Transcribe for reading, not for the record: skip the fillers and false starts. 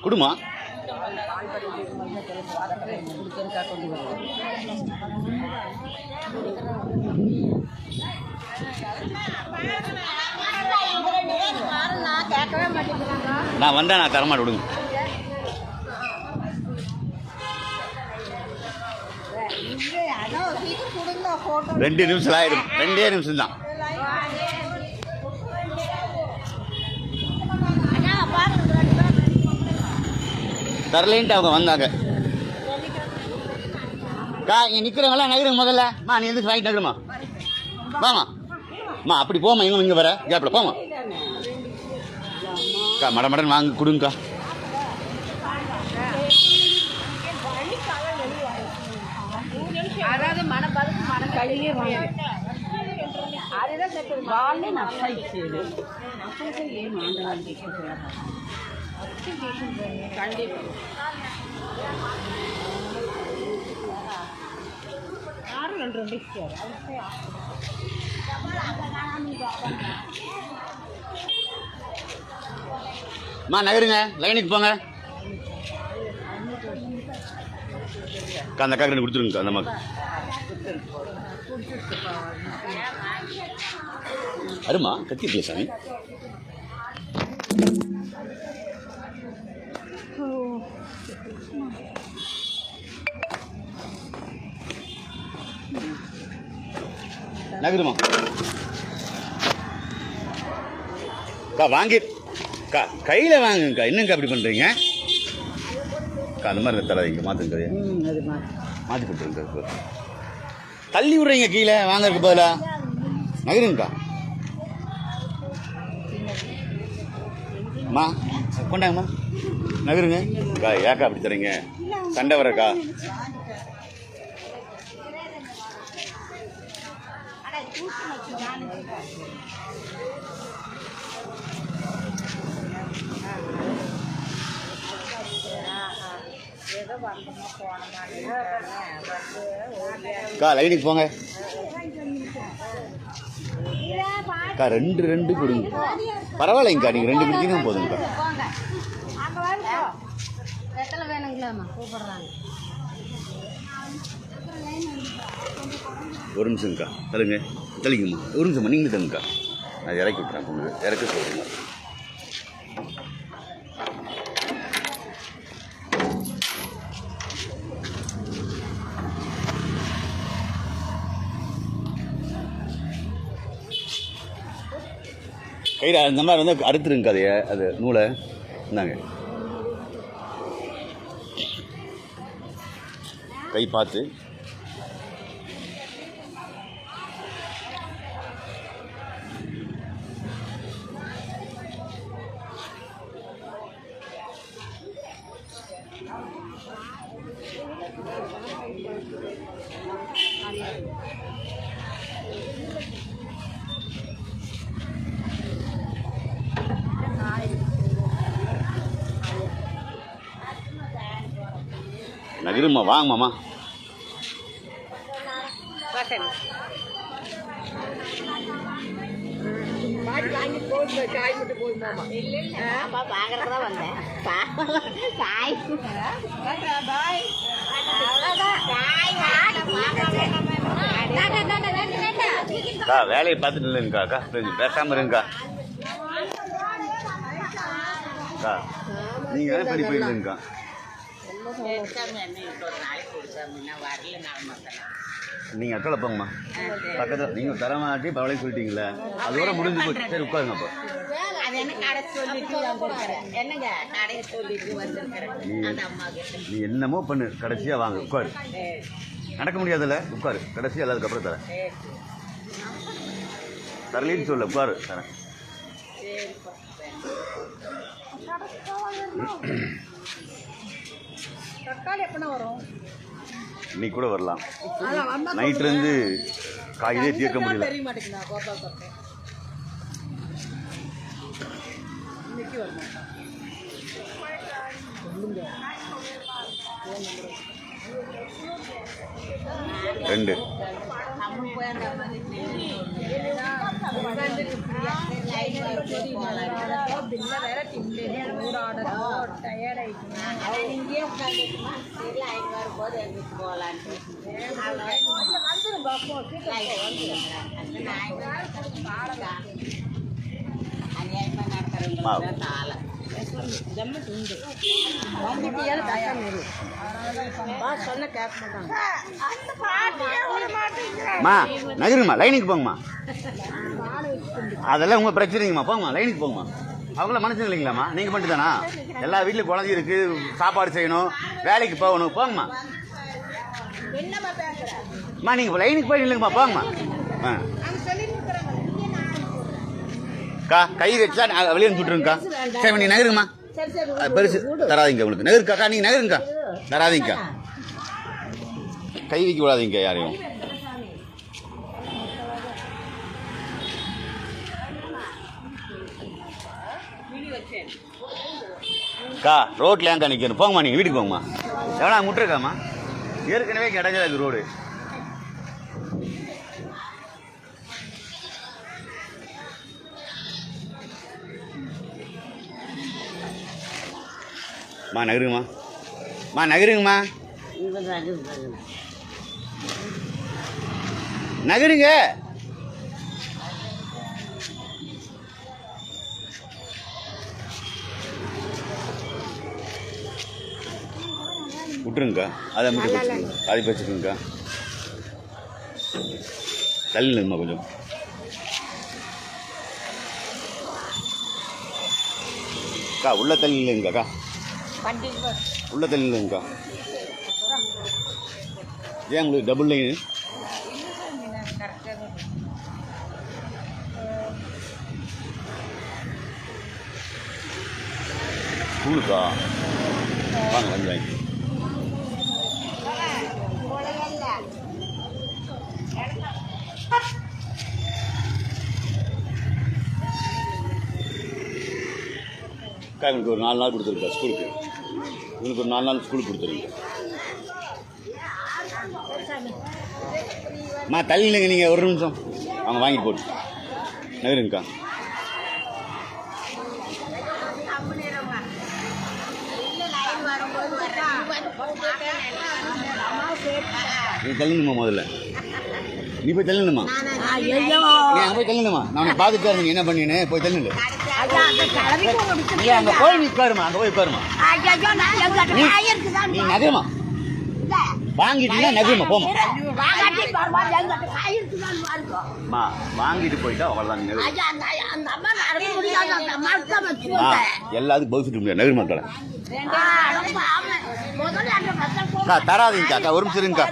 குடுமா நான் வந்தேன், நான் தரமாட்டேன் விடுங்க. ரெண்டு நிமிஷம் ஆயிடும், 2 நிமிஷம் தான். தரலேன்ட்டு அவங்க வந்தாங்க. இங்கே நிற்கிறவங்களாம் நகருங்க முதல்ல. நீ எதுக்கு வாங்கிட்டு நகருமா? வாமா அப்படி போமா, இங்கே வர கேப்பில் போமா. மடமடன் வாங்க கொடுங்கக்கா. நகருங்க, லைனுக்கு போங்க. அந்த அக்கா ரெண்டு கொடுத்துருங்க. அந்த அம்மாக்கு அருமா கத்திட்டியா சாமி? நகருமா வாங்கி கையில் வாங்குங்கக்கா. என்னங்கக்கா அப்படி பண்ணுறீங்க? அந்த மாதிரி தராதிங்க, மாற்றுங்க. மாற்றி கொடுத்துருங்க. தள்ளி விட்றீங்க கீழே வாங்கறதுக்கு பதிலாக. நகருங்கக்கா. கொண்டாங்கம்மா, நகருங்க. ஏக்கா அப்படி தரீங்க? சண்டை வரக்கா? லைனுக்கு போங்க. 2 கொடுங்க. பரவாயில்லைங்கக்கா, நீங்கள் 2 கொடுத்தீங்கன்னா போதுங்கக்கா. ஒரு நிமிஷம்க்கா, தள்ளுங்க. தள்ளிங்கம்மா, ஒரு நிமிஷம்மா, நீங்களே தள்ளுங்கக்கா. நான் இறக்கி விட்றேன். உங்களுக்கு இறக்க சொல்லுங்க. கையில் அந்த மாதிரி வந்து அறுத்துருங்க கதையை, அது நூலை. இந்தாங்க, கை பார்த்து. நகருமா, வாங்கம்மா. வேலையை பார்த்துட்டு இல்லைங்கக்கா, பேசாம இருங்கக்கா. நீங்க வேலை பண்ணி போயிருந்தீங்கக்கா. நீங்கள் அக்கலை போங்கம்மா, பக்கத்தில். நீங்கள் தரமாட்டி பரவாயில்ல சொல்லிட்டீங்களே, அதோட முடிஞ்சு போச்சு. சரி உட்காருங்க. அப்போ நீ என்னமோ பண்ணு, கடைசியாக வாங்க உட்காரு. நடக்க முடியாதுல்ல, உட்காரு. கடைசியாக எல்லாத்துக்கு அப்புறம் தரேன். தரலின்னு சொல்ல, உட்காரு தரேன். தக்காளி எப்போ வரும்? இன்னைக்கு கூட வரலாம். நைட்லேருந்து காயிலே தீர்க்க முடியல. தெரிய மாட்டேங்குதா கோபால் பக்கம்? இன்னைக்கு வரணும். 2 வேற டயர்ட் ஆயிடுச்சு. இங்கேயே உட்காந்துக்குமா இல்லை அங்கே வரும்போது எங்களுக்கு போகலான்ட்டு வந்துடும் பாப்போம். அநியாயமாக நடக்கிறவங்களுக்கு தான் ஆளை சொன்ன கேட்க மாட்டாங்க. மா நகருங்கம்மா, லைனுக்கு போங்கம்மா. அதெல்லாம் உங்கள் பிரச்சனைங்கம்மா, போங்கம்மா, லைனுக்கு போங்கம்மா. அவங்கள மனுஷன் இல்லைங்களாம்மா, நீங்கள் பண்ணிட்டு தானா? எல்லா வீட்லையும் குழந்தை இருக்குது, சாப்பாடு செய்யணும், வேலைக்கு போகணும், போங்கம்மா. அம்மா நீங்கள் லைனுக்கு போய் இல்லைங்கம்மா, போங்கம்மா. ஆ அக்கா கை வச்சா வெளியே விட்டுருங்கக்கா. சரி நீ நகருங்கம்மா, அது பெருசு தராதிங்க உங்களுக்கு. நகருக்காக்கா, நீங்கள் நகருங்கக்கா, தராதிங்கக்கா. கை வைக்க விடாதீங்க யாரையும். அக்கா ரோட்டில் ஏங்கா நிற்கணும், போங்கம்மா, நீங்கள் வீட்டுக்கு போங்கம்மா. எவ்வளோ முட்டுருக்காம்மா, ஏற்கனவே கிடைச்சதா இருக்குது ரோடு. மா நகருங்கம்மா, மா நகருங்கம்மா, நகருங்க. விட்டுருங்கக்கா, அதை மட்டும் வச்சுக்கோங்க, அதை வச்சுக்கோங்கக்கா. தள்ளிடுங்கம்மா கொஞ்சம். அக்கா உள்ள தள்ளி இல்லைங்கக்கா, உள்ள தள்ளி இல்லைங்கக்கா. ஏன் உங்களுக்கு டபுள் லைனு? ஸ்கூலுக்கா வாங்க வந்து வாங்கி. அக்கா இவனுக்கு ஒரு 4 நாள் கொடுத்துருக்கா ஸ்கூலுக்கு. இவனுக்கு ஒரு 4 நாள் ஸ்கூலுக்கு கொடுத்துருங்க. அம்மா தள்ளிங்க, நீங்கள் ஒரு நிமிஷம் அவங்க வாங்கிட்டு போட்டு நகருங்கக்கா. நீ தள்ளினுமா, முதல்ல நீ போய் தள்ளினுமா, நீ அங்கே போய் தள்ளினுமா. நான் உனக்கு பார்த்துட்டு இருந்தேன், என்ன பண்ணினு போய் தள்ளிடு. நீ அங்கே போய் நிற்காருமா, அங்கே போய் உட்காருமா. நீ நகருமா, வாங்கிட்டீங்கன்னா நகருமா, போமா. வாங்கிட்டு போயிட்டா அவ்வளோதான். எல்லாத்துக்கும் பதில் சொல்ல முடியாது, நகருமா. தராதீங்கக்கா, ஒரு நிமிஷம் இருங்கக்கா.